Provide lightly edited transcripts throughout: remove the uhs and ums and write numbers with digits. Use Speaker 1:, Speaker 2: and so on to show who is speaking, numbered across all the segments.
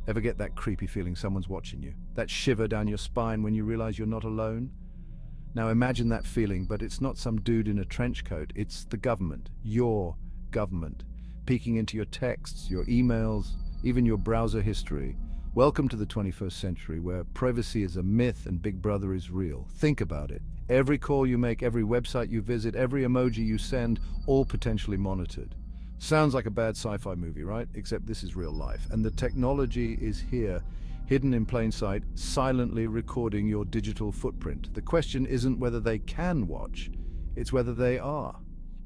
Speaker 1: Ever get that creepy feeling someone's watching you? That shiver down your spine when you realize you're not alone? Now imagine that feeling, but it's not some dude in a trench coat. It's the government, your government, peeking into your texts, your emails, even your browser history. Welcome to the 21st century, where privacy is a myth and Big Brother is real. Think about it. Every call you make, every website you visit, every emoji you send, all potentially monitored. Sounds like a bad sci-fi movie, right? Except this is real life. And the technology is here, hidden in plain sight, silently recording your digital footprint. The question isn't whether they can watch, it's whether they are.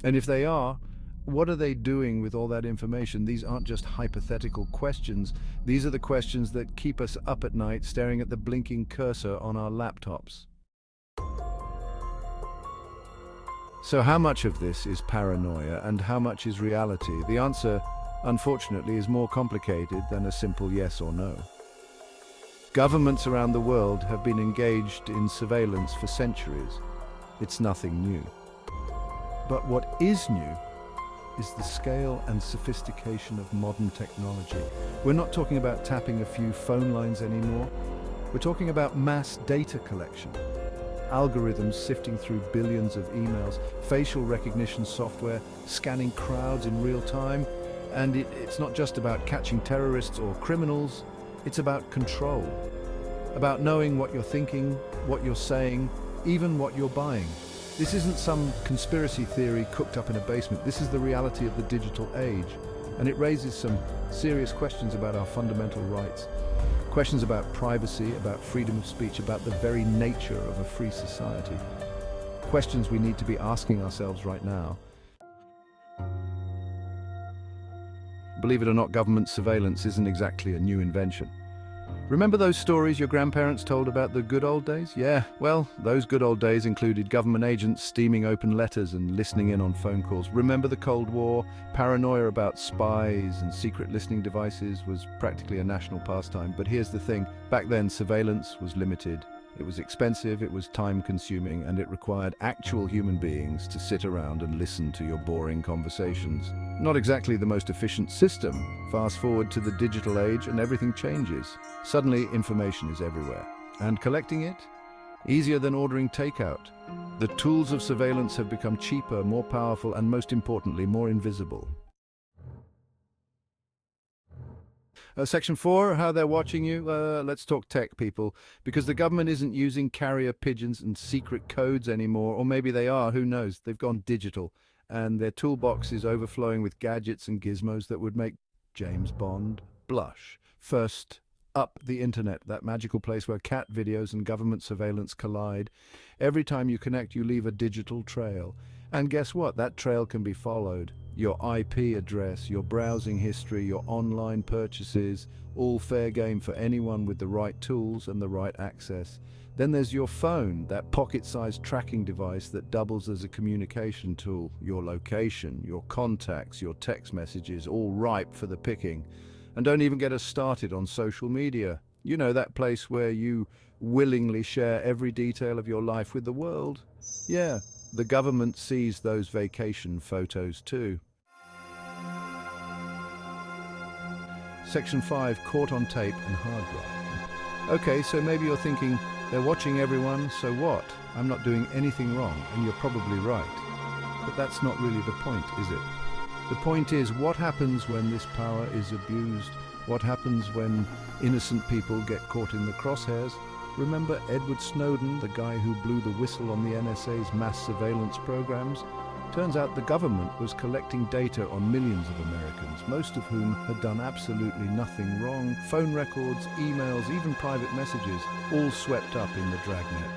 Speaker 1: And if they are, what are they doing with all that information? These aren't just hypothetical questions. These are the questions that keep us up at night staring at the blinking cursor on our laptops. So how much of this is paranoia and how much is reality? The answer, unfortunately, is more complicated than a simple yes or no. Governments around the world have been engaged in surveillance for centuries. It's nothing new. But what is new is the scale and sophistication of modern technology. We're not talking about tapping a few phone lines anymore. We're talking about mass data collection. Algorithms sifting through billions of emails, facial recognition software, scanning crowds in real time. And it's not just about catching terrorists or criminals, it's about control. About knowing what you're thinking, what you're saying, even what you're buying. This isn't some conspiracy theory cooked up in a basement. This is the reality of the digital age. And it raises some serious questions about our fundamental rights. Questions about privacy, about freedom of speech, about the very nature of a free society. Questions we need to be asking ourselves right now. Believe it or not, government surveillance isn't exactly a new invention. Remember those stories your grandparents told about the good old days? Yeah, well, those good old days included government agents steaming open letters and listening in on phone calls. Remember the Cold War? Paranoia about spies and secret listening devices was practically a national pastime. But here's the thing, back then surveillance was limited. It was expensive, it was time-consuming, and it required actual human beings to sit around and listen to your boring conversations. Not exactly the most efficient system. Fast forward to the digital age and everything changes. Suddenly, information is everywhere. And collecting it? Easier than ordering takeout. The tools of surveillance have become cheaper, more powerful, and most importantly, more invisible. Section 4, how they're watching you. Let's talk tech, people. Because the government isn't using carrier pigeons and secret codes anymore, or maybe they are, who knows? They've gone digital, and their toolbox is overflowing with gadgets and gizmos that would make James Bond blush. First up, the internet, that magical place where cat videos and government surveillance collide. Every time you connect, you leave a digital trail. And guess what? That trail can be followed. Your IP address, your browsing history, your online purchases, all fair game for anyone with the right tools and the right access. Then there's your phone, that pocket-sized tracking device that doubles as a communication tool. Your location, your contacts, your text messages, all ripe for the picking. And don't even get us started on social media. You know, that place where you willingly share every detail of your life with the world. Yeah, the government sees those vacation photos too. Section 5, caught on tape and hard drive. Okay, so maybe you're thinking, they're watching everyone, so what? I'm not doing anything wrong, and you're probably right. But that's not really the point, is it? The point is, what happens when this power is abused? What happens when innocent people get caught in the crosshairs? Remember Edward Snowden, the guy who blew the whistle on the NSA's mass surveillance programs? Turns out the government was collecting data on millions of Americans, most of whom had done absolutely nothing wrong. Phone records, emails, even private messages, all swept up in the dragnet.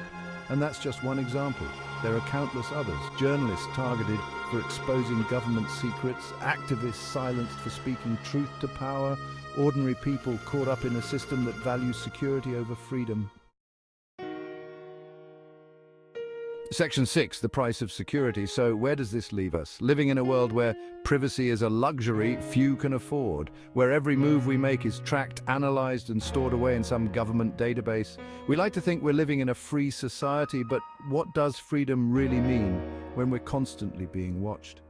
Speaker 1: And that's just one example. There are countless others. Journalists targeted for exposing government secrets, activists silenced for speaking truth to power, ordinary people caught up in a system that values security over freedom. Section 6, the price of security. So where does this leave us? Living in a world where privacy is a luxury few can afford, where every move we make is tracked, analyzed, and stored away in some government database. We like to think we're living in a free society, but what does freedom really mean when we're constantly being watched?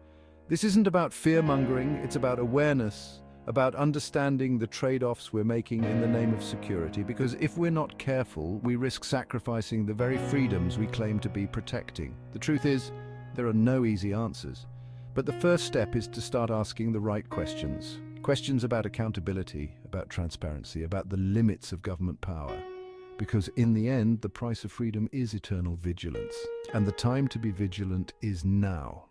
Speaker 1: This isn't about fear-mongering, it's about awareness. about understanding the trade-offs we're making in the name of security, because if we're not careful, we risk sacrificing the very freedoms we claim to be protecting. The truth is, there are no easy answers. But the first step is to start asking the right questions. Questions about accountability, about transparency, about the limits of government power. Because in the end, the price of freedom is eternal vigilance. And the time to be vigilant is now.